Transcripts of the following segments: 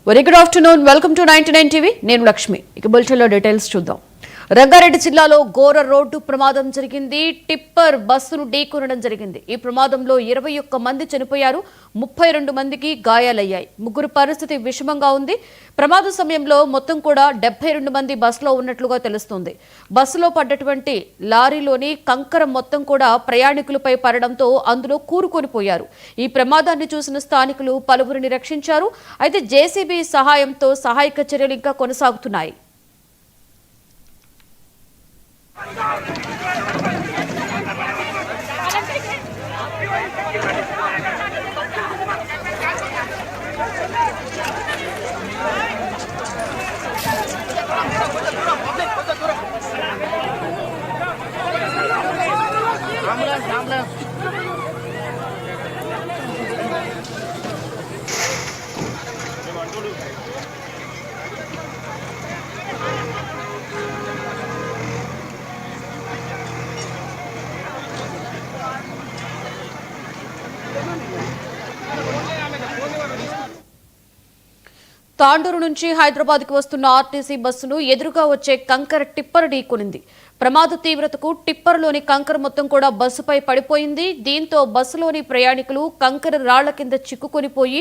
Very good afternoon. Welcome to 99 TV. నేను లక్ష్మి. ఇక బులెటిన్లో డీటెయిల్స్ చూద్దాం. రంగారెడ్డి జిల్లాలో ఘోర రోడ్డు ప్రమాదం జరిగింది. టిప్పర్ బస్సును ఢీకొనడం జరిగింది. ఈ ప్రమాదంలో 21 మంది చనిపోయారు, 32 మందికి గాయాలయ్యాయి. ముగ్గురు పరిస్థితి విషమంగా ఉంది. ప్రమాద సమయంలో మొత్తం కూడా 72 మంది బస్సులో ఉన్నట్లుగా తెలుస్తోంది. బస్సులో పడ్డటువంటి లారీలోని కంకర మొత్తం కూడా ప్రయాణికులపై పడడంతో అందులో కూరుకొనిపోయారు. ఈ ప్రమాదాన్ని చూసిన స్థానికులు పలువురిని రక్షించారు. అయితే జేసీబీ సహాయంతో సహాయక చర్యలు ఇంకా కొనసాగుతున్నాయి. తాండూరు నుంచి హైదరాబాద్ కు వస్తున్న ఆర్టీసీ బస్సును ఎదురుగా వచ్చే కంకర టిప్పర్ ఢీకొనింది. ప్రమాద తీవ్రతకు టిప్పర్లోని కంకర మొత్తం కూడా బస్సుపై పడిపోయింది. దీంతో బస్సులోని ప్రయాణికులు కంకర రాళ్ల కింద చిక్కుకొనిపోయి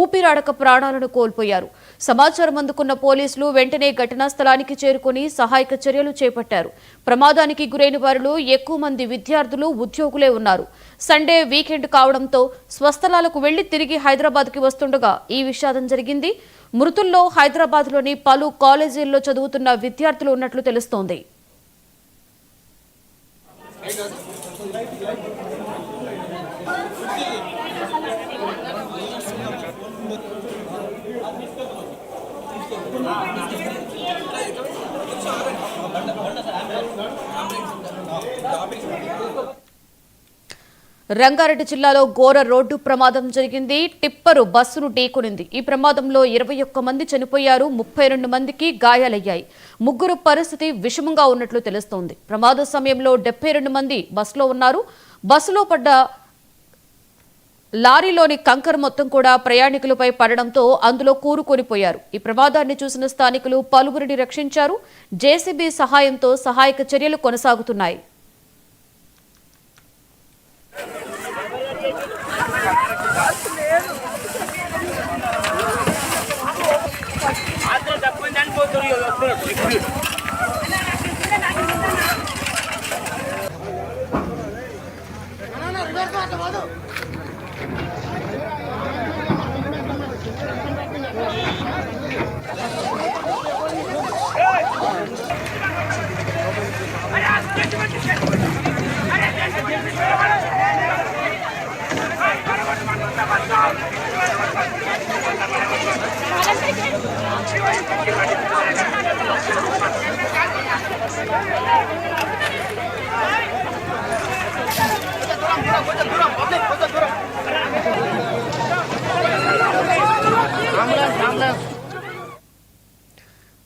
ఊపిరాడక ప్రాణాలను కోల్పోయారు. సమాచారం అందుకున్న పోలీసులు వెంటనే ఘటనా స్థలానికి చేరుకుని సహాయక చర్యలు చేపట్టారు. ప్రమాదానికి గురైన వారిలో ఎక్కువ మంది విద్యార్థులు, ఉద్యోగులే ఉన్నారు. సండే వీకెండ్ కావడంతో స్వస్థలాలకు వెళ్లి తిరిగి హైదరాబాద్ కి వస్తుండగా ఈ విషాదం జరిగింది. మృతుల్లో హైదరాబాద్లోని పలు కాలేజీల్లో చదువుతున్న విద్యార్థులు ఉన్నట్లు తెలుస్తోంది. రంగారెడ్డి జిల్లాలో ఘోర రోడ్డు ప్రమాదం జరిగింది. టిప్పరు బస్సును ఢీకొనింది. ఈ ప్రమాదంలో 21 మంది చనిపోయారు, 32 మందికి గాయాలయ్యాయి. ముగ్గురు పరిస్థితి విషమంగా ఉన్నట్లు తెలుస్తోంది. ప్రమాద సమయంలో 72 మంది బస్సులో ఉన్నారు. బస్సులో పడ్డ లారీలోని కంకర మొత్తం కూడా ప్రయాణికులపై పడడంతో అందులో కూరుకొనిపోయారు. ఈ ప్రమాదాన్ని చూసిన స్థానికులు పలువురిని రక్షించారు. జేసీబీ సహాయంతో సహాయక చర్యలు కొనసాగుతున్నాయి.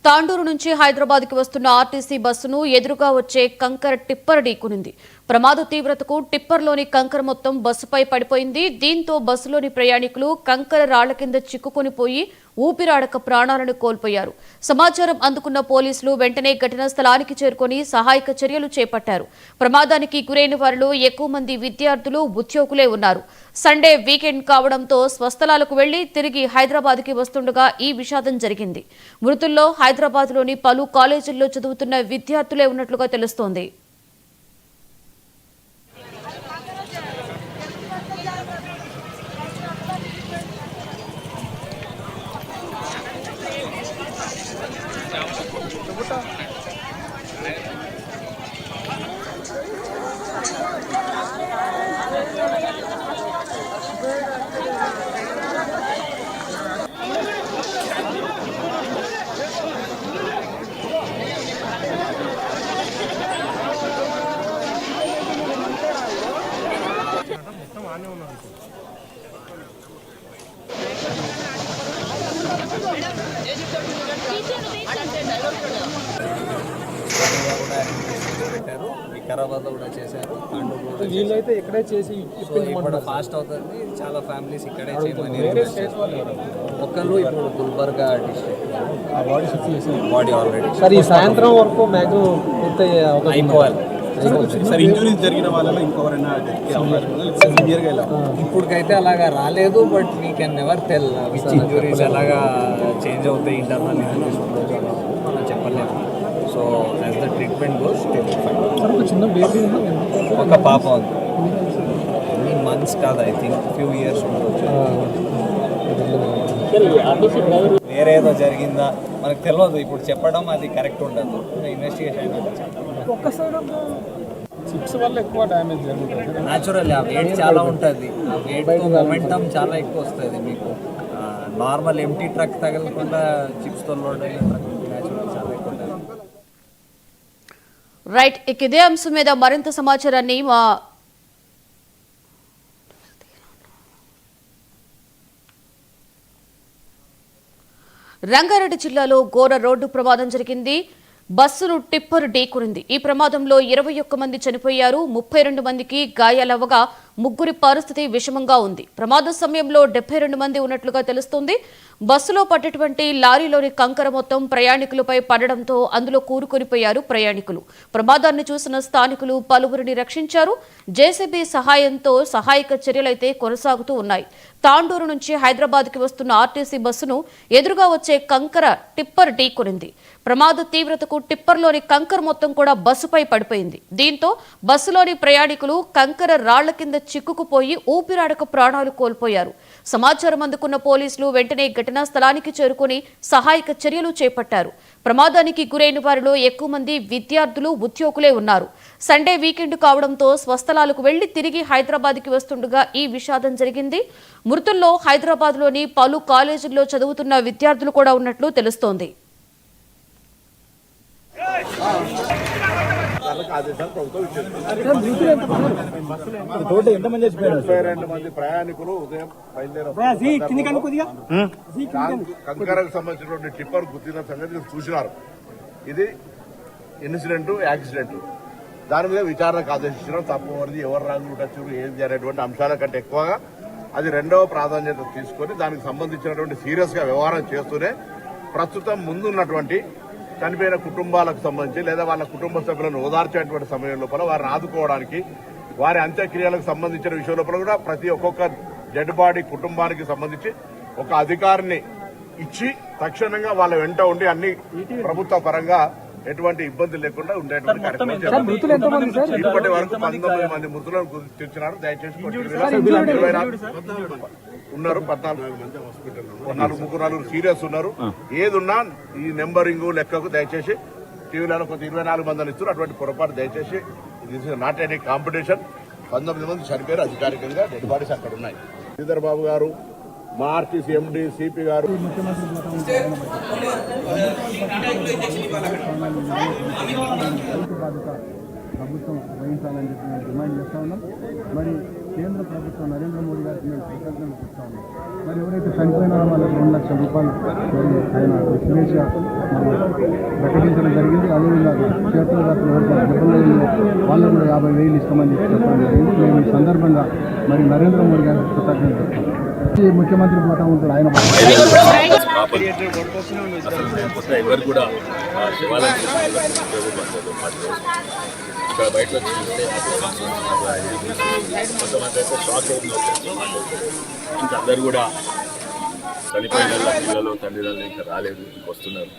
తాండూరు నుంచి హైదరాబాద్ కి వస్తున్న ఆర్టీసీ బస్సును ఎదురుగా వచ్చే కంకర టిప్పర్ ఢీకొనింది. ప్రమాద తీవ్రతకు టిప్పర్లోని కంకర మొత్తం బస్సుపై పడిపోయింది. దీంతో బస్సులోని ప్రయాణికులు కంకర రాళ్ల కింద చిక్కుకొనిపోయి ఊపిరాడక ప్రాణాలను కోల్పోయారు. సమాచారం అందుకున్న పోలీసులు వెంటనే ఘటనా స్థలానికి చేరుకుని సహాయక చర్యలు చేపట్టారు. ప్రమాదానికి గురైన వారిలో ఎక్కువ మంది విద్యార్థులు, ఉద్యోగులే ఉన్నారు. సండే వీకెండ్ కావడంతో స్వస్థలాలకు వెళ్లి తిరిగి హైదరాబాద్ కి వస్తుండగా ఈ విషాదం జరిగింది. మృతుల్లో హైదరాబాద్లోని పలు కాలేజీల్లో చదువుతున్న విద్యార్థులే ఉన్నట్లుగా తెలుస్తోంది. కూడా పెట్టారు. వికారాబాద్లో కూడా చేశారు, తాండూరులో కూడా వీళ్ళైతే ఇక్కడే చేసి ఇప్పుడు ఫాస్ట్ అవుతుంది. చాలా ఫ్యామిలీస్ ఇక్కడే చేయమని ఒకళ్ళు ఇప్పుడు Gulbarga district body already sir ఈ సాయంత్రం వరకు మ్యాక్సిమం పూర్తయ్యే అయిపోవాలి. సార్ ఇంజురీస్ జరిగిన వాళ్ళలో ఇంకెవరైనా సివియర్గా ఇలా ఇప్పటికైతే అలాగా రాలేదు, but we can never tell which injuries ఎలాగా చేంజ్ అవుతాయి ఇంటర్నల్ మనం చెప్పలేము. So as the treatment goes చిన్న బేబీ ఒక పాప ఉంది, ఎన్ని మంత్స్ కాదు, ఐ థింక్ ఫ్యూ ఇయర్స్ ఉండొచ్చు. వేరేదో జరిగిందా మనకు తెలియదు, ఇప్పుడు చెప్పడం అది కరెక్ట్ ఉండదు. ఇన్వెస్టిగేషన్ ఒక్క సైడ్ చిప్స్ వల్ల ఎక్కువ డ్యామేజ్ జరుగుతుంది. న్యాచురల్ ఆ వెయిట్ చాలా ఉంటుంది, ఆ వెయిట్తో మొమెంటం చాలా ఎక్కువ వస్తుంది మీకు. నార్మల్ ఎంటీ ట్రక్ తగలకుండా చిప్స్తో లోడ్ అయిన ట్రక్ న్యాచురల్ చాలా ఎక్కువ ఉంటుంది. రైట్, ఇక ఇదే అంశం మీద మరింత సమాచారాన్ని మా రంగారెడ్డి జిల్లాలో ఘోర రోడ్డు ప్రమాదం జరిగింది. బస్సును టిప్పర్ ఢీకొనింది. ఈ ప్రమాదంలో 21 మంది చనిపోయారు, 32 మందికి గాయాలవ్వగా ముగ్గురి పరిస్థితి విషమంగా ఉంది. ప్రమాద సమయంలో 72 మంది ఉన్నట్లుగా తెలుస్తోంది. బస్సులో పడ్డటువంటి లారీలోని కంకర మొత్తం ప్రయాణికులపై పడడంతో అందులో కూరుకొనిపోయారు ప్రయాణికులు. ప్రమాదాన్ని చూసిన స్థానికులు పలువురిని రక్షించారు. జేసీబీ సహాయంతో సహాయక చర్యలైతే కొనసాగుతూ ఉన్నాయి. తాండూరు నుంచి హైదరాబాద్కి వస్తున్న ఆర్టీసీ బస్సును ఎదురుగా వచ్చే కంకర టిప్పర్ ఢీకొనింది. ప్రమాద తీవ్రతకు టిప్పర్లోని కంకర మొత్తం కూడా బస్సుపై పడిపోయింది. దీంతో బస్సులోని ప్రయాణికులు కంకర రాళ్ల కింద చిక్కుకుపోయి ఊపిరాడక ప్రాణాలు కోల్పోయారు. సమాచారం అందుకున్న పోలీసులు వెంటనే ఘటనా స్థలానికి చేరుకుని సహాయక చర్యలు చేపట్టారు. ప్రమాదానికి గురైన వారిలో ఎక్కువ మంది విద్యార్థులు, ఉద్యోగులే ఉన్నారు. సండే వీకెండ్ కావడంతో స్వస్థలాలకు వెళ్లి తిరిగి హైదరాబాద్కి వస్తుండగా ఈ విషాదం జరిగింది. మృతుల్లో హైదరాబాద్లోని పలు కాలేజీల్లో చదువుతున్న విద్యార్థులు కూడా ఉన్నట్లు తెలుస్తోంది. మంది ప్రయాణికులు ఉదయం కంకరకు సంబంధించినటువంటి టిప్పర్ గుర్తిన సంగతి చూసినారు. ఇది ఇన్సిడెంట్, యాక్సిడెంట్, దాని మీద విచారణకు ఆదేశించడం తప్పు వరది, ఎవరు రాంగ్ ఉండొచ్చు, ఏంది అనేటువంటి అంశాల కంటే ఎక్కువగా అది రెండవ ప్రాధాన్యత తీసుకొని దానికి సంబంధించినటువంటి సీరియస్ గా వ్యవహారం చేస్తూనే ప్రస్తుతం ముందున్నటువంటి చనిపోయిన కుటుంబాలకు సంబంధించి లేదా వాళ్ళ కుటుంబ సభ్యులను ఓదార్చేటువంటి సమయం లోపల వారిని ఆదుకోవడానికి, వారి అంత్యక్రియలకు సంబంధించిన విషయం లోపల కూడా ప్రతి ఒక్కొక్క డెడ్ బాడీ కుటుంబానికి సంబంధించి ఒక అధికారిని ఇచ్చి తక్షణంగా వాళ్ళ వెంట ఉండి అన్ని ప్రభుత్వ పరంగా ఎటువంటి ఇబ్బంది లేకుండా ఉండేటువంటి కార్యక్రమం చేస్తారు. ఇప్పటి వరకు 19 మంది మృతులను గుర్తించినారు. దయచేసి ఉన్నారు, 14 సీరియస్ ఉన్నారు. ఏదున్నా ఈ నెంబరింగ్ లెక్కకు దయచేసి టీవీలలో కొంత 24 మందిని ఇస్తున్నారు. అటువంటి పొరపాటు దయచేసి this is not any competition. 19 మంది చనిపోయారు, అధికారికంగా డెడ్ బాడీస్ అక్కడ ఉన్నాయి. శ్రీధర్ బాబు గారు, మా ఆర్టీసీ ఎండీ, సిపి గారు, ప్రభుత్వం వహించాలని చెప్పి మేము డిమాండ్ చేస్తా ఉన్నాం. మరి కేంద్ర ప్రభుత్వం నరేంద్ర మోడీ గారికి మేము కృతజ్ఞతలు చెప్తా ఉన్నాం. మరి ఎవరైతే చనిపోయిన వాళ్ళకి 2 లక్షల రూపాయలు మరి ఆయన ఎక్స్గ్రేషియా మరి ప్రకటించడం జరిగింది. అదేవిధంగా క్షేత్రవ్యాప్తంగా వాళ్ళకు కూడా 50,000 ఇస్తామని చెప్పి చెప్పడం జరిగింది. మేము ఈ సందర్భంగా మరి నరేంద్ర మోడీ గారికి కృతజ్ఞతలు చెప్తాం. ముఖ్యమంత్రి పోతా ఉంటాడు ఆయన ఎవరు కూడా ఇక్కడ బయట చూస్తే కొంతమంది అయితే షాక్ ఇంకా అందరు కూడా చనిపోయిన పిల్లలు, తండ్రిలు ఇంకా రాలేదు, ఇంకా వస్తున్నారు.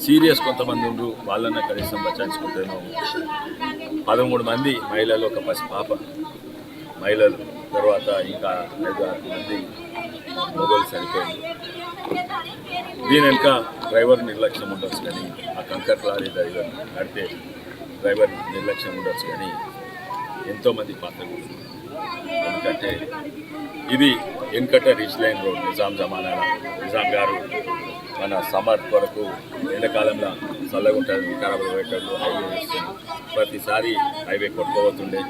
సీరియస్ కొంతమంది ఉండు, వాళ్ళన్న కనీసం బచాయించుకుంటేనో 13 మంది మహిళలు, ఒక పసి పాప మహిళలు, తర్వాత ఇంకా 5-6 మంది మొగలు చనిపోయింది. దీని వెనుక డ్రైవర్ నిర్లక్ష్యం ఉండొచ్చు, కానీ ఆ కంకర్ లారీ డ్రైవర్ నడిపే డ్రైవర్ నిర్లక్ష్యం ఉండొచ్చు, కానీ ఎంతోమంది పాత్ర. ఎందుకంటే ఇది వెనుకట రిచ్ లైన్ రోడ్, నిజాం జమానాల నిజాం గారు మన సమ్మర్ కొరకు ఎండాకాలంలో చల్లగా ఉంటుంది, వికారాబాద్ పోయేటప్పుడు హైవే వేస్తుంది. ప్రతిసారి హైవే కొట్టుకోబోతుండే,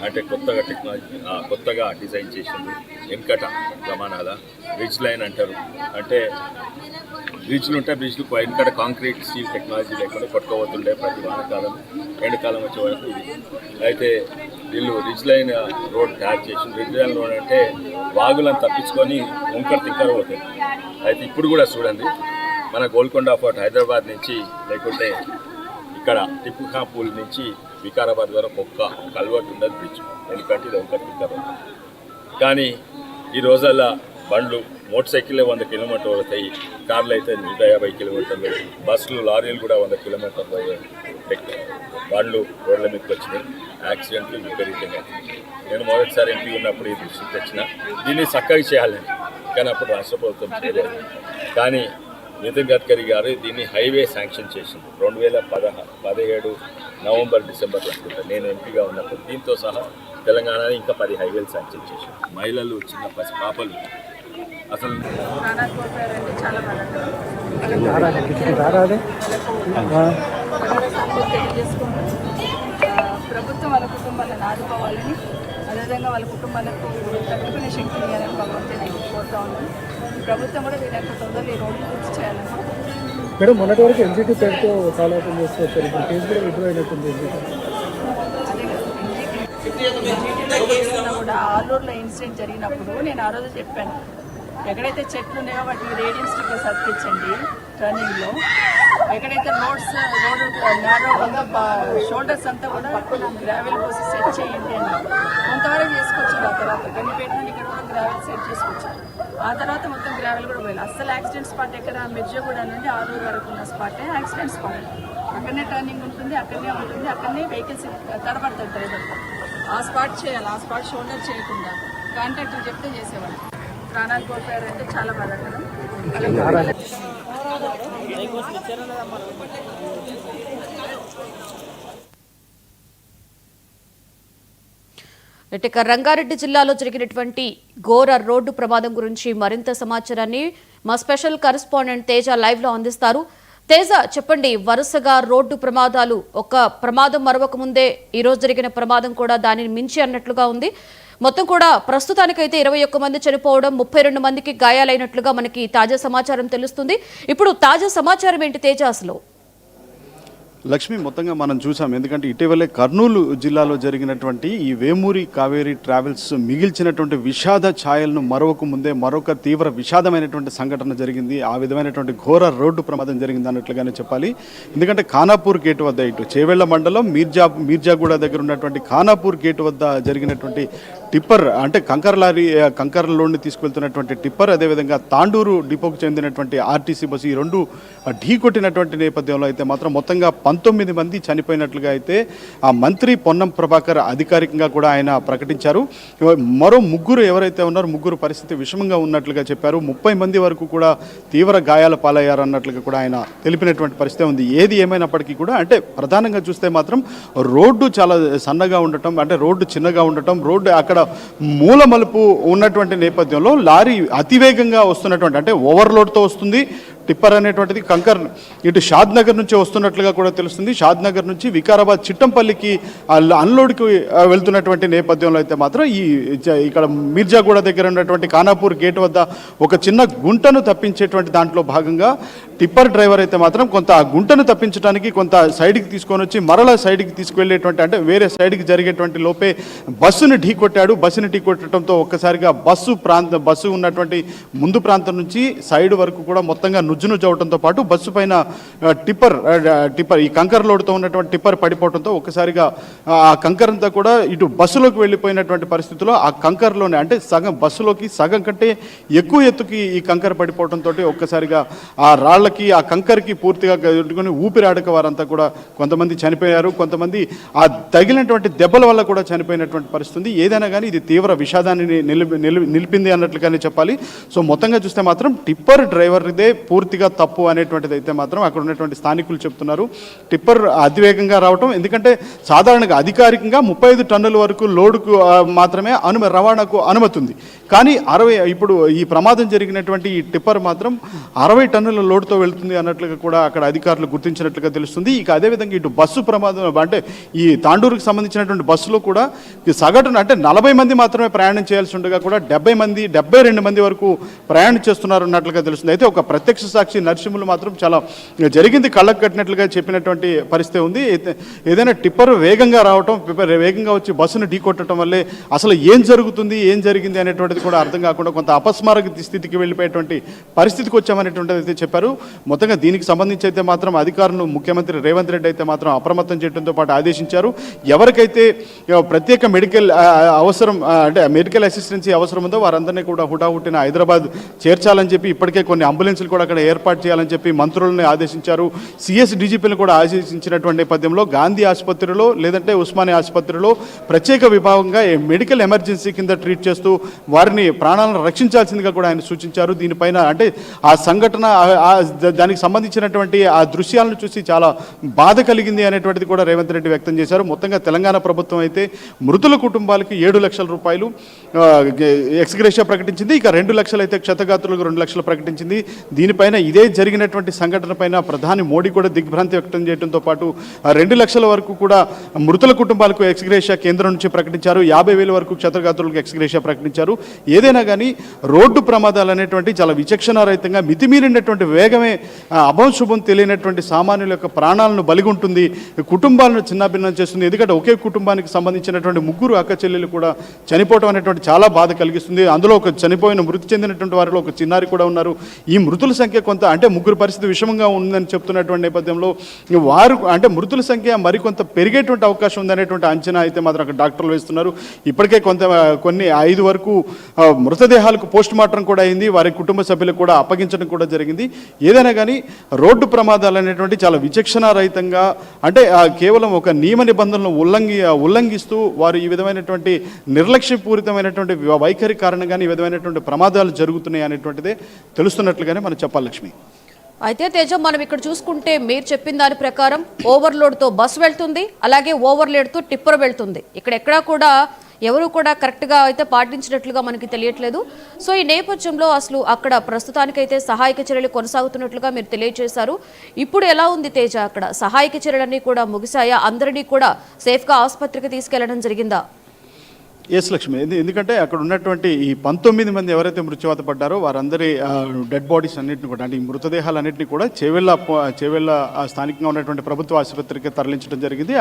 అంటే కొత్తగా టెక్నాలజీ కొత్తగా డిజైన్ చేసింది. వెనుకట జమానాల రిచ్ లైన్ అంటారు, అంటే బ్రిడ్జ్లు ఉంటే బ్రిడ్జ్లు ఇక్కడ కాంక్రీట్ స్టీల్ టెక్నాలజీ లేకుండా కొట్టుకోబోతుండే ప్రతి వానకాలం ఎండాకాలం వచ్చే వరకు ఇది. అయితే వీళ్ళు రిజ్ లైన్ రోడ్ తయారు చేసి రిజ్ లైన్ రోడ్ అంటే వాగులను తప్పించుకొని వంకర తిక్కర పోతాయి. అయితే ఇప్పుడు కూడా చూడండి, మన గోల్కొండ ఫోర్ట్ హైదరాబాద్ నుంచి లేకుంటే ఇక్కడ టిప్పు ఖాపూల్ నుంచి వికారాబాద్ వరకు ఒక్క కల్వర్ట్ ఉండదు బ్రిడ్జ్, ఎందుకంటే ఇది వంకర తిక్కర. కానీ ఈ రోజుల్లో బండ్లు మోటార్ సైకిల్లే 100 కిలోమీటర్లు అవుతాయి, కార్లు అయితే 150 కిలోమీటర్లు, బస్సులు లారీలు కూడా 100 కిలోమీటర్లు పోయే బండ్లు రోడ్ల మీదకి వచ్చినాయి. యాక్సిడెంట్లు విపరీతంగా. నేను మొదటిసారి ఎంపీ ఉన్నప్పుడు ఈ దృష్టికి తెచ్చిన దీన్ని చక్కగా చేయాలని, కానీ అప్పుడు రాష్ట్ర ప్రభుత్వం చేయలేదు. కానీ నితిన్ గడ్కరీ గారు దీన్ని హైవే శాంక్షన్ చేసింది 2017 నవంబర్ డిసెంబర్లో అనుకుంటా, నేను ఎంపీగా ఉన్నప్పుడు. దీంతో సహా తెలంగాణలో ఇంకా 10 హైవేలు శాంక్షన్ చేశారు. మహిళలు, చిన్న పసి పాపలు అసలు ప్రభుత్వం వాళ్ళ కుటుంబాలను ఆదుకోవాలని, అదేవిధంగా వాళ్ళ కుటుంబాలకు తట్టుకునే శక్తి ఇవ్వాలని భగవంతుని కోరుతా ఉన్నాను. ప్రభుత్వం కూడా వీళ్ళకి తొందరగా ఈ రోడ్లు పూర్తి చేయాలని. మేడం, మొన్నటి వరకు ఎన్జిటి పేరుతో ఫాలో అప్ చేసుకోవచ్చు, ఇప్పుడు కేసు కూడా విడ్రా అయినట్టుంది. కూడా ఆలూరులో ఇన్సిడెంట్ జరిగినప్పుడు నేను ఆ రోజు చెప్పాను, ఎక్కడైతే చెట్లు ఉన్నాయో వాటికి రేడియం స్టిక్కర్స్ అతికించండి టర్నింగ్లో. ఎక్కడైతే రోడ్స్ నేరో ఉందో షోల్డర్స్ అంతా కూడా గ్రావెల్ పోసి సెట్ చేయండి అని కొంతవరకు చేసుకొచ్చారు. ఆ తర్వాత గండిపేట నుండి ఇక్కడ కూడా గ్రావెల్ సెట్ చేసుకొచ్చారు. ఆ తర్వాత మొత్తం గ్రావెల్ కూడా పోయాలి. అసలు యాక్సిడెంట్ స్పాట్ ఎక్కడ, మిర్జాగూడ నుండి ఆలూరు వరకు ఉన్న స్పాటే యాక్సిడెంట్ స్పాట్. అక్కడనే టర్నింగ్ ఉంటుంది, అక్కడనే ఉంటుంది, అక్కడనే వెహికల్స్ తడబడతారు డ్రైవర్. ఆ స్పాట్ చేయాలి, ఆ స్పాట్ షోల్డర్ చేయకుండా కాంట్రాక్టర్ చెప్తే చేసేవాళ్ళు. ప్రాణాలు కోల్పోయారంటే చాలా బాధాకరం. ఇక రంగారెడ్డి జిల్లాలో జరిగినటువంటి ఘోర రోడ్డు ప్రమాదం గురించి మరింత సమాచారాన్ని మా స్పెషల్ కరెస్పాండెంట్ తేజ లైవ్ లో అందిస్తారు. తేజ, చెప్పండి, వరుసగా రోడ్డు ప్రమాదాలు, ఒక ప్రమాదం మరొక ముందే ఈ రోజు జరిగిన ప్రమాదం కూడా దానిని మించి అన్నట్లుగా ఉంది. మొత్తం కూడా ప్రస్తుతానికైతే 21 మంది చనిపోవడం, 32 మందికి గాయాలైనట్లుగా మనకి తాజా సమాచారం తెలుస్తుంది. ఇప్పుడు తాజా సమాచారం ఏంటి తేజ అసలు? లక్ష్మి, మొత్తంగా మనం చూసాం, ఎందుకంటే ఇటీవలే కర్నూలు జిల్లాలో జరిగినటువంటి ఈ వేమూరి కావేరీ ట్రావెల్స్ మిగిల్చినటువంటి విషాద ఛాయలను మరొక ముందే మరొక తీవ్ర విషాదమైనటువంటి సంఘటన జరిగింది. ఆ విధమైనటువంటి ఘోర రోడ్డు ప్రమాదం జరిగింది అన్నట్లుగానే చెప్పాలి. ఎందుకంటే ఖానాపూర్ గేటు వద్ద, ఇటు చేవెళ్ల మండలం మీర్జాగూడ దగ్గర ఉన్నటువంటి ఖానాపూర్ గేటు వద్ద జరిగినటువంటి టిప్పర్, అంటే కంకర్లోని తీసుకెళ్తున్నటువంటి టిప్పర్, అదేవిధంగా తాండూరు డిపోకు చెందినటువంటి ఆర్టీసీ బస్సు, ఈ రెండు ఢీ కొట్టినటువంటి నేపథ్యంలో అయితే మాత్రం మొత్తంగా 19 మంది చనిపోయినట్లుగా అయితే ఆ మంత్రి పొన్నం ప్రభాకర్ అధికారికంగా కూడా ఆయన ప్రకటించారు. మరో ముగ్గురు ఎవరైతే ఉన్నారో ముగ్గురు పరిస్థితి విషమంగా ఉన్నట్లుగా చెప్పారు. 30 మంది వరకు కూడా తీవ్ర గాయాల పాలయ్యారన్నట్లుగా కూడా ఆయన తెలిపినటువంటి పరిస్థితి ఉంది. ఏది ఏమైనప్పటికీ కూడా, అంటే ప్రధానంగా చూస్తే మాత్రం రోడ్డు చాలా సన్నగా ఉండటం, అంటే రోడ్డు చిన్నగా ఉండటం, రోడ్డు అక్కడ మూల మలుపు ఉన్నటువంటి నేపథ్యంలో లారీ అతివేగంగా వస్తున్నటువంటి, అంటే ఓవర్లోడ్తో వస్తుంది టిప్పర్ అనేటువంటిది. కంకర్ ఇటు షాద్ నగర్ నుంచి వస్తున్నట్లుగా కూడా తెలుస్తుంది. షాద్ నగర్ నుంచి వికారాబాద్ చిట్టంపల్లికి అన్లోడ్కి వెళ్తున్నటువంటి నేపథ్యంలో అయితే మాత్రం ఇక్కడ మీర్జాగూడ దగ్గర ఉన్నటువంటి ఖానాపూర్ గేట్ వద్ద ఒక చిన్న గుంటను తప్పించేటువంటి దాంట్లో భాగంగా టిప్పర్ డ్రైవర్ అయితే మాత్రం కొంత ఆ గుంటను తప్పించడానికి కొంత సైడ్కి తీసుకొని వచ్చి మరలా సైడ్కి తీసుకువెళ్ళేటువంటి, అంటే వేరే సైడ్కి జరిగేటువంటి లోపే బస్సుని ఢీ కొట్టాడు. బస్సుని ఢీ కొట్టడంతో ఒక్కసారిగా బస్సు ఉన్నటువంటి ముందు ప్రాంతం నుంచి సైడ్ వరకు కూడా మొత్తంగా నుజ్జు అవడంతో పాటు బస్సు పైన టిప్పర్ ఈ కంకర్ లోడ్తో ఉన్నటువంటి టిప్పర్ పడిపోవడంతో ఒక్కసారిగా ఆ కంకర్ అంతా కూడా ఇటు బస్సులోకి వెళ్ళిపోయినటువంటి పరిస్థితిలో ఆ కంకర్లోనే, అంటే బస్సులోకి సగం కంటే ఎక్కువ ఎత్తుకి ఈ కంకర్ పడిపోవడంతో ఒక్కసారిగా ఆ రాళ్లకి ఆ కంకర్కి పూర్తిగా కట్టుకొని ఊపిరాడక వారంతా కూడా కొంతమంది చనిపోయారు. కొంతమంది ఆ తగిలినటువంటి దెబ్బల వల్ల కూడా చనిపోయినటువంటి పరిస్థితి. ఏదైనా కానీ ఇది తీవ్ర విషాదాన్ని నిలిపింది అన్నట్లుగానే చెప్పాలి. సో మొత్తంగా చూస్తే మాత్రం టిప్పర్ డ్రైవర్దే పూర్తిగా తప్పు అనేటువంటిది అయితే మాత్రం అక్కడ ఉన్నటువంటి స్థానికులు చెప్తున్నారు. టిప్పర్ అతివేగంగా రావటం, ఎందుకంటే సాధారణంగా అధికారికంగా 35 టన్నుల వరకు లోడుకు మాత్రమే రవాణాకు అనుమతి ఉంది. కానీ ఇప్పుడు ఈ ప్రమాదం జరిగినటువంటి ఈ టిప్పర్ మాత్రం 60 టన్నుల లోడుతో వెళ్తుంది అన్నట్లుగా కూడా అక్కడ అధికారులు గుర్తించినట్లుగా తెలుస్తుంది. ఇక అదేవిధంగా ఇటు బస్సు ప్రమాదం అంటే ఈ తాండూరుకు సంబంధించినటువంటి బస్సులో కూడా సగటున అంటే 40 మంది మాత్రమే ప్రయాణం చేయాల్సి ఉండగా కూడా 72 మంది వరకు ప్రయాణం చేస్తున్నారు అన్నట్లుగా తెలుస్తుంది. అయితే ఒక ప్రత్యక్ష సాక్షి నరసింహులు మాత్రం చాలా జరిగింది కళ్ళకు కట్టినట్లుగా చెప్పినటువంటి పరిస్థితి ఉంది. ఏదైనా టిప్పర్ వేగంగా రావటం, వేగంగా వచ్చి బస్సును ఢీకొట్టడం వల్లే అసలు ఏం జరిగింది అనేటువంటిది కూడా అర్థం కాకుండా కొంత అపస్మారక స్థితికి వెళ్ళిపోయేటువంటి పరిస్థితికి వచ్చామనేటువంటిది అయితే చెప్పారు. మొత్తంగా దీనికి సంబంధించి అయితే మాత్రం అధికారులు ముఖ్యమంత్రి రేవంత్ రెడ్డి అయితే మాత్రం అప్రమత్తం చేయడంతో పాటు ఆదేశించారు. ఎవరికైతే ప్రత్యేక మెడికల్ అవసరం అంటే మెడికల్ అసిస్టెన్సీ అవసరం ఉందో వారందరినీ కూడా హుటాహుటిన హైదరాబాద్ చేర్చాలని చెప్పి ఇప్పటికే కొన్ని అంబులెన్సులు కూడా అక్కడ ఏర్పాటు చేయాలని చెప్పి మంత్రులను ఆదేశించారు. సిఎస్ డీజీపీలను కూడా ఆదేశించినటువంటి నేపథ్యంలో గాంధీ ఆసుపత్రిలో లేదంటే ఉస్మానియా ఆసుపత్రిలో ప్రత్యేక విభాగంగా మెడికల్ ఎమర్జెన్సీ కింద ట్రీట్ చేస్తూ వారిని ప్రాణాలను రక్షించాల్సిందిగా కూడా ఆయన సూచించారు. దీనిపైన అంటే ఆ సంఘటన దానికి సంబంధించినటువంటి ఆ దృశ్యాలను చూసి చాలా బాధ కలిగింది అనేటువంటిది కూడా రేవంత్ రెడ్డి వ్యక్తం చేశారు. మొత్తంగా తెలంగాణ ప్రభుత్వం అయితే మృతుల కుటుంబాలకి 7 లక్షల రూపాయలు ఎక్స్గ్రేషియా ప్రకటించింది. ఇక 2 లక్షలు అయితే క్షతగాత్రులకు 2 లక్షలు ప్రకటించింది. దీనిపైన ఇదే జరిగినటువంటి సంఘటన పైన ప్రధాని మోడీ కూడా దిగ్భ్రాంతి వ్యక్తం చేయడంతో పాటు 2 లక్షల వరకు కూడా మృతుల కుటుంబాలకు ఎక్స్గ్రేషియా కేంద్రం నుంచి ప్రకటించారు. 50,000 వరకు క్షతగాత్రులకు ఎక్స్గ్రేషియా ప్రకటించారు. ఏదైనా కానీ రోడ్డు ప్రమాదాలు అనేటువంటి చాలా విచక్షణారహితంగా మితిమీరినటువంటి వేగమే అభంశుభం తెలియనటువంటి సామాన్యుల యొక్క ప్రాణాలను బలిగొంటుంది, కుటుంబాలను చిన్నాభిన్నం చేస్తుంది. ఎందుకంటే ఒకే కుటుంబానికి సంబంధించినటువంటి 3 అక్క చెల్లెలు కూడా చనిపోవడం అనేటువంటి చాలా బాధ కలిగిస్తుంది. అందులో ఒక మృతి చెందినటువంటి వారిలో ఒక చిన్నారి కూడా ఉన్నారు. ఈ మృతుల సంఖ్య కొంత అంటే 3 పరిస్థితి విషమంగా ఉందని చెప్తున్నటువంటి నేపథ్యంలో వారు అంటే మృతుల సంఖ్య మరికొంత పెరిగేటువంటి అవకాశం ఉందనేటువంటి అంచనా అయితే మాత్రం అక్కడ డాక్టర్లు వేస్తున్నారు. ఇప్పటికే కొన్ని 5 వరకు మృతదేహాలకు పోస్ట్ మార్టం కూడా అయింది. వారి కుటుంబ సభ్యులకు కూడా అప్పగించడం కూడా జరిగింది. ఏదైనా కానీ రోడ్డు ప్రమాదాలు అనేటువంటి చాలా విచక్షణారహితంగా అంటే కేవలం ఒక నియమ నిబంధనలను ఉల్లంఘిస్తూ వారు ఈ విధమైనటువంటి నిర్లక్ష్యపూరితమైనటువంటి వైఖరి కారణంగానే ఈ విధమైనటువంటి ప్రమాదాలు జరుగుతున్నాయి అనేటువంటిదే తెలుస్తున్నట్లుగానే మనం చెప్పాలి లక్ష్మి. అయితే తేజ మనం ఇక్కడ చూసుకుంటే మీరు చెప్పిన దాని ప్రకారం ఓవర్లోడ్తో బస్సు వెళ్తుంది, అలాగే ఓవర్లోడ్తో టిప్పర్ వెళ్తుంది. ఇక్కడ ఎక్కడా కూడా ఎవరు కూడా కరెక్ట్గా అయితే పాటించినట్లుగా మనకి తెలియట్లేదు. సో ఈ నేపథ్యంలో అసలు అక్కడ ప్రస్తుతానికైతే సహాయక చర్యలు కొనసాగుతున్నట్లుగా మీరు తెలియజేశారు. ఇప్పుడు ఎలా ఉంది తేజ, అక్కడ సహాయక చర్యలన్నీ కూడా ముగిశాయా? అందరినీ కూడా సేఫ్గా ఆసుపత్రికి తీసుకెళ్లడం జరిగిందా? ఎస్ లక్ష్మి, ఎందుకంటే అక్కడ ఉన్నటువంటి ఈ 19 మంది ఎవరైతే మృత్యువాత పడ్డారో వారందరి డెడ్ బాడీస్ అన్నింటిని కూడా అంటే ఈ మృతదేహాలన్నింటినీ కూడా చేవెళ్ళ స్థానికంగా ఉన్నటువంటి ప్రభుత్వ ఆసుపత్రికి తరలించడం జరిగింది.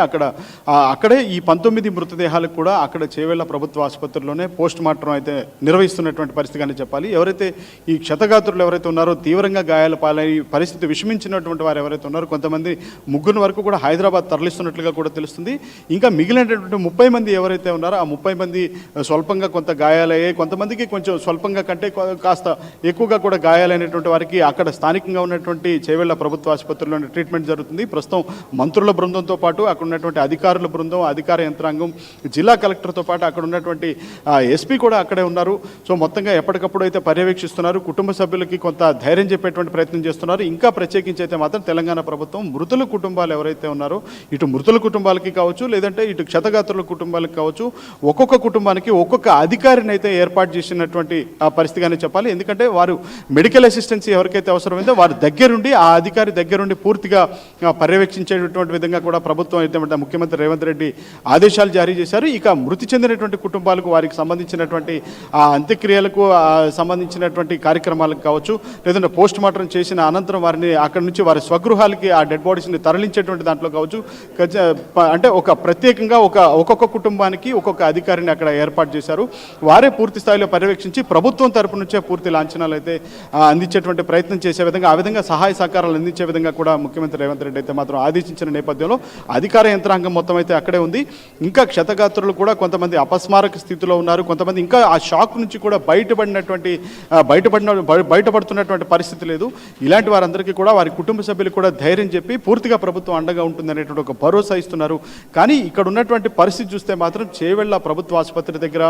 అక్కడే ఈ 19 మృతదేహాలకు కూడా అక్కడ చేవెళ్ళ ప్రభుత్వ ఆసుపత్రిలోనే పోస్ట్ మార్టం అయితే నిర్వహిస్తున్నటువంటి పరిస్థితిగానే చెప్పాలి. ఎవరైతే ఈ క్షతగాత్రులు ఎవరైతే ఉన్నారో తీవ్రంగా గాయాల పాలై పరిస్థితి విషమించినటువంటి వారు ఎవరైతే ఉన్నారో కొంతమంది 3 వరకు కూడా హైదరాబాద్ తరలిస్తున్నట్లుగా కూడా తెలుస్తుంది. ఇంకా మిగిలినటువంటి 30 మంది ఎవరైతే ఉన్నారో ఆ 30 మంది స్వల్పంగా కొంత గాయాలయ్యాయి, కొంతమందికి కొంచెం స్వల్పంగా కంటే కాస్త ఎక్కువగా కూడా గాయాలైనటువంటి వారికి అక్కడ స్థానికంగా ఉన్నటువంటి చేవెళ్ళ ప్రభుత్వ ఆసుపత్రిలోనే ట్రీట్మెంట్ జరుగుతుంది. ప్రస్తుతం మంత్రుల బృందంతో పాటు అక్కడ ఉన్నటువంటి అధికారుల బృందం, అధికార యంత్రాంగం, జిల్లా కలెక్టర్తో పాటు అక్కడ ఉన్నటువంటి ఎస్పీ కూడా అక్కడే ఉన్నారు. సో మొత్తంగా ఎప్పటికప్పుడు అయితే పర్యవేక్షిస్తున్నారు. కుటుంబ సభ్యులకి కొంత ధైర్యం చెప్పేటువంటి ప్రయత్నం చేస్తున్నారు. ఇంకా ప్రత్యేకించి అయితే మాత్రం తెలంగాణ ప్రభుత్వం మృతుల కుటుంబాలు ఎవరైతే ఉన్నారో ఇటు మృతుల కుటుంబాలకి కావచ్చు లేదంటే ఇటు క్షతగాత్రుల కుటుంబాలకి కావచ్చు ఒక్కొక్క కుటుంబానికి ఒక్కొక్క అధికారిని అయితే ఏర్పాటు చేసినటువంటి పరిస్థితిగానే చెప్పాలి. ఎందుకంటే వారు మెడికల్ అసిస్టెన్సీ ఎవరికైతే అవసరమైందో వారి దగ్గరుండి ఆ అధికారి దగ్గరుండి పూర్తిగా పర్యవేక్షించేటువంటి విధంగా కూడా ప్రభుత్వం అయితే ముఖ్యమంత్రి రేవంత్ రెడ్డి ఆదేశాలు జారీ చేశారు. ఇక మృతి చెందినటువంటి కుటుంబాలకు వారికి సంబంధించినటువంటి అంత్యక్రియలకు సంబంధించినటువంటి కార్యక్రమాలకు కావచ్చు లేదంటే పోస్ట్ మార్టం చేసిన అనంతరం వారిని అక్కడి నుంచి వారి స్వగృహాలకి ఆ డెడ్ బాడీస్ని తరలించేటువంటి దాంట్లో కావచ్చు అంటే ఒక ప్రత్యేకంగా ఒక్కొక్క కుటుంబానికి ఒక్కొక్క అధికారిని అక్కడ ఏర్పాటు చేశారు. వారే పూర్తి స్థాయిలో పర్యవేక్షించి ప్రభుత్వం తరపు నుంచే పూర్తి లాంఛనాలు అయితే అందించేటువంటి ప్రయత్నం చేసే విధంగా ఆ విధంగా సహాయ సహకారాలు అందించే విధంగా కూడా ముఖ్యమంత్రి రేవంత్ రెడ్డి అయితే మాత్రం ఆదేశించిన నేపథ్యంలో అధికార యంత్రాంగం మొత్తం అయితే అక్కడే ఉంది. ఇంకా క్షతగాత్రులు కూడా కొంతమంది అపస్మారక స్థితిలో ఉన్నారు, కొంతమంది ఇంకా ఆ షాక్ నుంచి కూడా బయటపడుతున్నటువంటి పరిస్థితి లేదు. ఇలాంటి వారందరికీ కూడా వారి కుటుంబ సభ్యులు కూడా ధైర్యం చెప్పి పూర్తిగా ప్రభుత్వం అండగా ఉంటుందనేటువంటి ఒక భరోసా ఇస్తున్నారు. కానీ ఇక్కడ ఉన్నటువంటి పరిస్థితి చూస్తే మాత్రం చేవెళ్ళ ప్రభుత్వ ఆసుపత్రి దగ్గర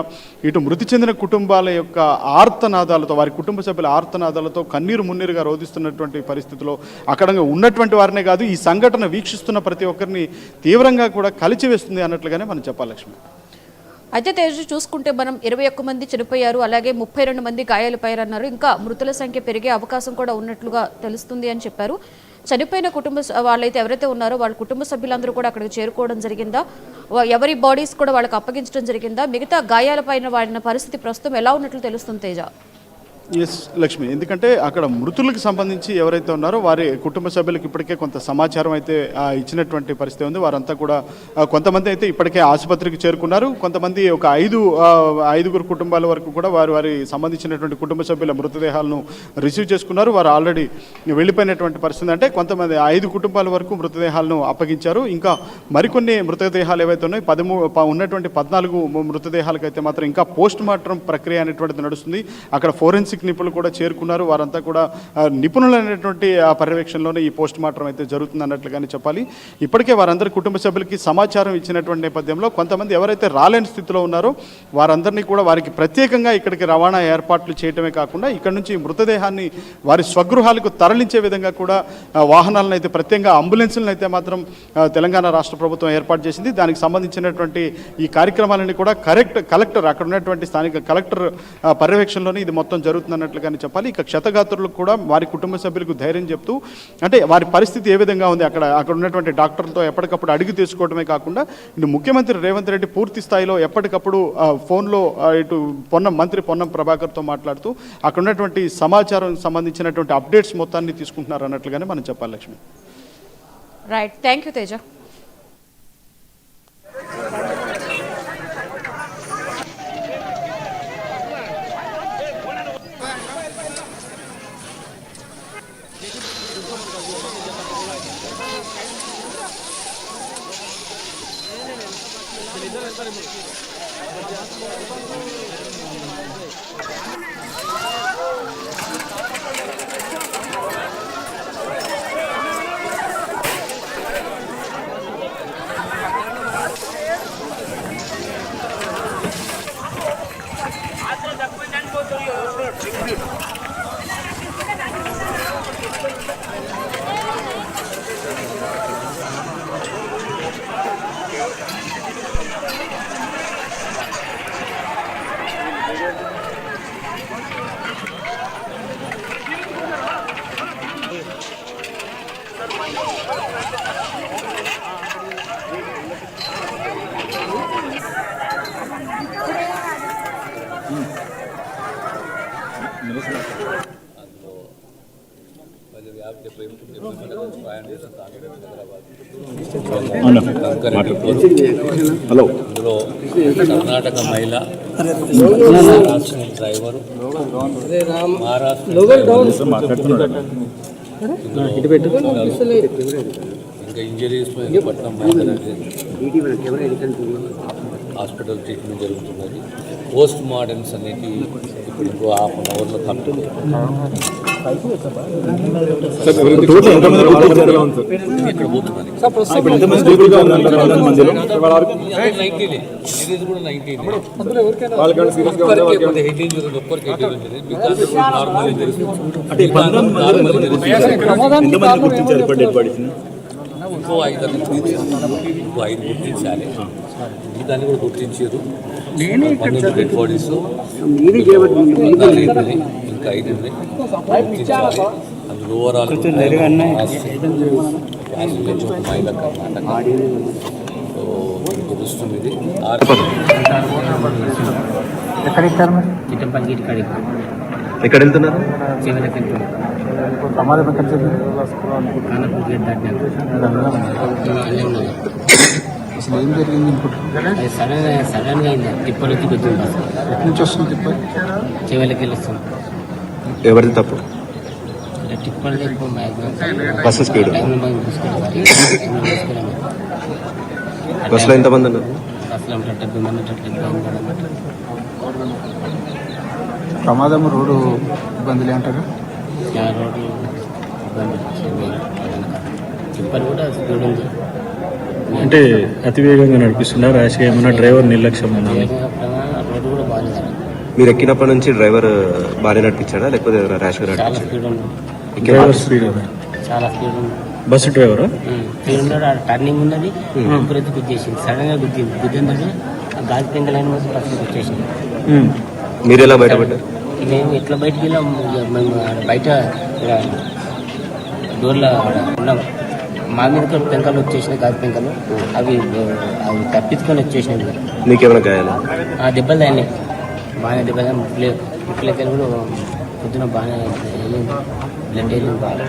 ఇటు మృతి చెందిన కుటుంబాల యొక్క ఆర్తనాదాలతో వారి కుటుంబ సభ్యుల ఆర్తనాదాలతో కన్నీరు మున్నీరుగా రోధిస్తున్నటువంటి పరిస్థితిలో అక్కడ ఉన్నటువంటి వారినే కాదు ఈ సంఘటన వీక్షిస్తున్న ప్రతి ఒక్కరిని తీవ్రంగా కూడా కలిచివేస్తుంది అన్నట్లుగానే మనం చెప్పాలి లక్ష్మి. అయితే తేజ చూసుకుంటే మనం 21 మంది చనిపోయారు, అలాగే 32 మంది గాయాలపయ్యారన్నారు. ఇంకా మృతుల సంఖ్య పెరిగే అవకాశం కూడా ఉన్నట్లుగా తెలుస్తుంది అని చెప్పారు. చనిపోయిన వాళ్ళైతే ఎవరైతే ఉన్నారో వాళ్ళ కుటుంబ సభ్యులందరూ కూడా అక్కడికి చేరుకోవడం జరిగిందా, ఎవరి బాడీస్ కూడా వాళ్ళకి అప్పగించడం జరిగిందా, మిగతా గాయాలపైన వాడిన పరిస్థితి ప్రస్తుతం ఎలా ఉన్నట్లు తెలుస్తుంది తేజ? ఎస్ లక్ష్మి, ఎందుకంటే అక్కడ మృతులకు సంబంధించి ఎవరైతే ఉన్నారో వారి కుటుంబ సభ్యులకు ఇప్పటికే కొంత సమాచారం అయితే ఇచ్చినటువంటి పరిస్థితి ఉంది. వారంతా కూడా కొంతమంది అయితే ఇప్పటికే ఆసుపత్రికి చేరుకున్నారు. కొంతమంది ఒక ఐదుగురు కుటుంబాల వరకు కూడా వారి సంబంధించినటువంటి కుటుంబ సభ్యుల మృతదేహాలను రిసీవ్ చేసుకున్నారు. వారు ఆల్రెడీ వెళ్ళిపోయినటువంటి పరిస్థితి. అంటే కొంతమంది 5 కుటుంబాల వరకు మృతదేహాలను అప్పగించారు. ఇంకా మరికొన్ని మృతదేహాలు ఏవైతే ఉన్నాయో ఉన్నటువంటి 14 మృతదేహాలకైతే మాత్రం ఇంకా పోస్ట్ మార్టం ప్రక్రియ అనేటువంటిది నడుస్తుంది. అక్కడ ఫోరెన్సిక్ నిపుణులు కూడా చేరుకున్నారు. వారంతా కూడా నిపుణులైనటువంటి పర్యవేక్షణలోనే ఈ పోస్ట్ మార్టం అయితే జరుగుతుంది అన్నట్లుగానే చెప్పాలి. ఇప్పటికే వారందరి కుటుంబ సభ్యులకి సమాచారం ఇచ్చినటువంటి నేపథ్యంలో కొంతమంది ఎవరైతే రాలేని స్థితిలో ఉన్నారో వారందరినీ కూడా వారికి ప్రత్యేకంగా ఇక్కడికి రవాణా ఏర్పాట్లు చేయటమే కాకుండా ఇక్కడ నుంచి మృతదేహాన్ని వారి స్వగృహాలకు తరలించే విధంగా కూడా వాహనాలను అయితే ప్రత్యేకంగా అంబులెన్సులను అయితే మాత్రం తెలంగాణ రాష్ట్ర ప్రభుత్వం ఏర్పాటు చేసింది. దానికి సంబంధించినటువంటి ఈ కార్యక్రమాలన్నీ కూడా కలెక్టర్ అక్కడ ఉన్నటువంటి స్థానిక కలెక్టర్ పర్యవేక్షణలోనే ఇది మొత్తం జరుగుతున్నట్లుగానే చెప్పాలి. ఇక క్షతగాత్రులకు కూడా వారి కుటుంబ సభ్యులకు ధైర్యం చెప్తూ, అంటే వారి పరిస్థితి ఏ విధంగా ఉంది అక్కడ ఉన్నటువంటి డాక్టర్లతో ఎప్పటికప్పుడు అడిగి తీసుకోవడమే కాకుండా ఇటు ముఖ్యమంత్రి రేవంత్ రెడ్డి పూర్తి స్థాయిలో ఎప్పటికప్పుడు ఫోన్లో ఇటు మంత్రి పొన్నం ప్రభాకర్తో మాట్లాడుతూ అక్కడ ఉన్నటువంటి సమాచారం సంబంధించినటువంటి అప్డేట్స్ మొత్తాన్ని తీసుకుంటున్నారు అన్నట్లుగానే మనం చెప్పాలి Lakshmi. Right, thank you Teja. Hello, అందులో కర్ణాటక మహిళ, మహారాష్ట్ర డ్రైవరు, ఇంకా ఇంజరీస్ పట్నం హాస్పిటల్ ట్రీట్మెంట్ జరుగుతున్నది. పోస్ట్ మార్టమ్స్ అనేది ఇప్పుడు ఇంకో హాఫ్ అన్ అవర్లో కంప్లీట్. ఇక్కడ పోతున్నది 19 ఇంకో 5 గుర్తించాలి. దాన్ని కూడా గుర్తించారు. 12 డెడ్ బాడీస్ ఇంకా 5 గుర్తించాలి. అందులో ఓవరాల్ మహిళ కర్ణాటక. సో తెలుస్తుంది ఇది. ఎక్కడ వెళ్తున్నారు? అసలు ఏం జరిగింది సడన్గా అయింది. టిప్పర్ వచ్చి గుర్తుంది. ఎక్కడి నుంచి వస్తుంది టిప్పర్? చెవులకి వెళ్ళొస్తుంది. ఎవరిది తప్పు? Tipper bus speed. బస్సులో ఎంతమంది ఉన్నారు? బస్సులో 70 మంది. ప్రమాదం రోడ్డు ఇబ్బందులు అంటారు. రోడ్డు ఇబ్బంది. టిప్పర్ కూడా స్పీడ్ ఉంది. అంటే అతివేగంగా నడిపిస్తున్నారు. ర్యాష్గా ఏమన్నా డ్రైవర్ నిర్లక్ష్యం ఉన్నది? రోడ్డు కూడా బాగాలేదు. మీరు ఎక్కినప్పటి నుంచి డ్రైవర్ బాగానే నడిపించాడా లేకపోతే ర్యాష్గా చాలా నడిపించాడా? స్పీడ్ ఉంది. డ్రైవర్ స్పీడ్ చాలా స్పీడ్ ఉంది. బస్సు డ్రైవరా? స్పీడ్ ఉన్నాడు. టర్నింగ్ ఉన్నది. గుర్తు గుద్దేసింది. సడన్గా గుద్దింది. గుద్దిన దగ్గర గాజు పెంకలైన వచ్చి పక్కకి వచ్చేసింది. మీరు ఎలా బయటపడ్డారు? మేము ఎట్లా బయటికి వెళ్ళాం, ఇక మేము ఆడ బయట ఇక్కడ డోర్లో ఉన్నాం. మా మీద కూడా పెంకలు వచ్చేసినాయి, గాజు పెంకలు. అవి తప్పించుకొని వచ్చేసినాయి. మీకేమైనా గాయాలా? దెబ్బలు అయినాయి, బాగానే దెబ్బలు. ముట్లకి కూడా పొద్దున బాగానే బ్లడ్ వెళ్ళింది బాగా.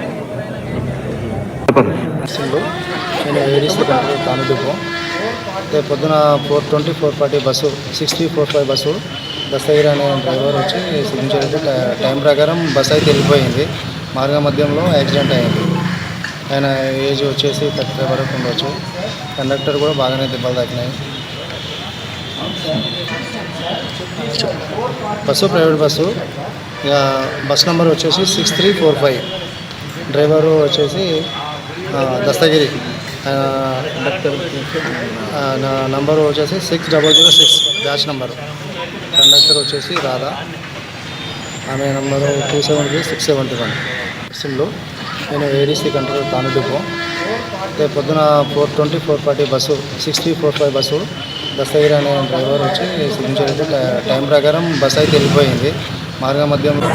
నేను ఏడీసీ కంట్రోల్ తానుడుపు. అయితే పొద్దున 4:20 4:40 బస్సు 6345 బస్సు దస్తగిరి అనే డ్రైవర్ వచ్చి సిగ్నేచర్ టైం ప్రకారం బస్సు అయితే వెళ్ళిపోయింది. మార్గ మధ్యంలో యాక్సిడెంట్ అయింది. ఆయన ఏజ్ వచ్చేసి 35 వరకు ఉండవచ్చు. కండక్టర్ కూడా బాగానే దెబ్బలు తాకినాయి. Bus private bus. ఇక బస్ నెంబర్ వచ్చేసి 6345. డ్రైవరు వచ్చేసి దస్తగిరి. నా నంబరు వచ్చేసి 6006 బ్యాచ్ నెంబరు. కండక్టర్ వచ్చేసి రాధా, ఆమె నంబరు 273-671. బస్సుల్లో నేను ఏడీసీ కంట్రోల్ తానుడుపు. అయితే పొద్దున 4:20 4:40 బస్సు 6345 బస్సు దస్తగిరి అనే డ్రైవర్ వచ్చి సిగ్నేచర్ టైం ప్రకారం బస్సు అయితే వెళ్ళిపోయింది. మార్గ మధ్యంలో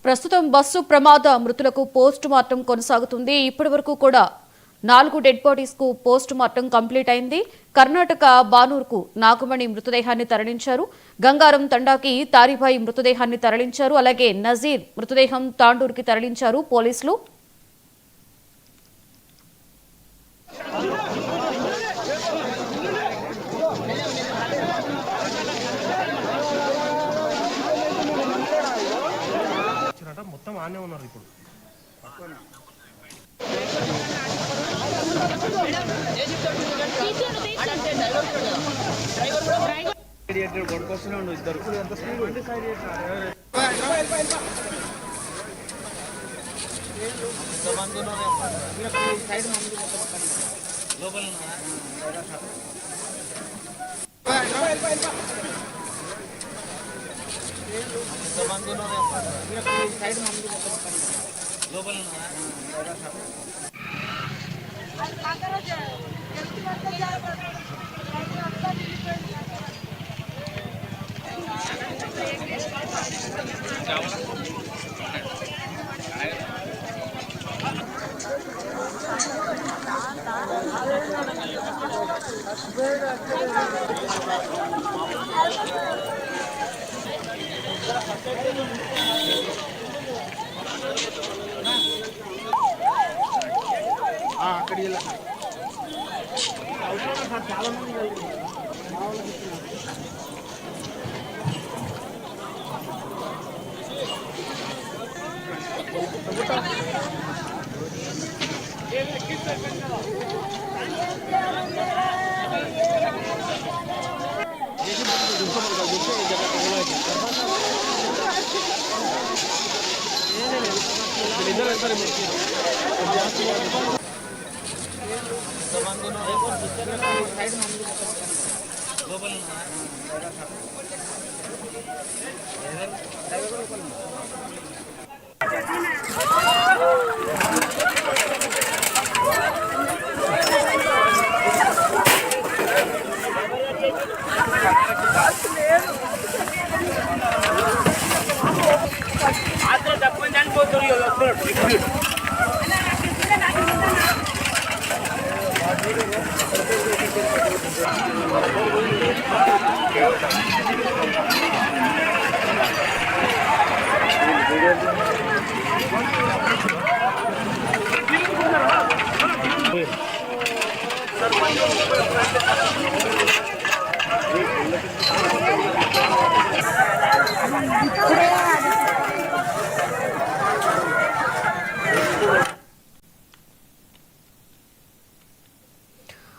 ప్రస్తుతం బస్సు ప్రమాద మృతులకు పోస్ట్ మార్టం కొనసాగుతుంది. ఇప్పటి వరకు కూడా 4 డెడ్ బాడీస్ కు పోస్ట్ మార్టం కంప్లీట్ అయింది. కర్ణాటక బానూర్కు నాగమణి మృతదేహాన్ని తరలించారు. గంగారం తండాకి తారిబాయి మృతదేహాన్ని తరలించారు. అలాగే నజీర్ మృతదేహం తాండూరుకి తరలించారు పోలీసులు. మొత్తం ఆనే ఉన్నారు ఇప్పుడు.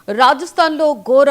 రాజస్థాన్లో ఘోర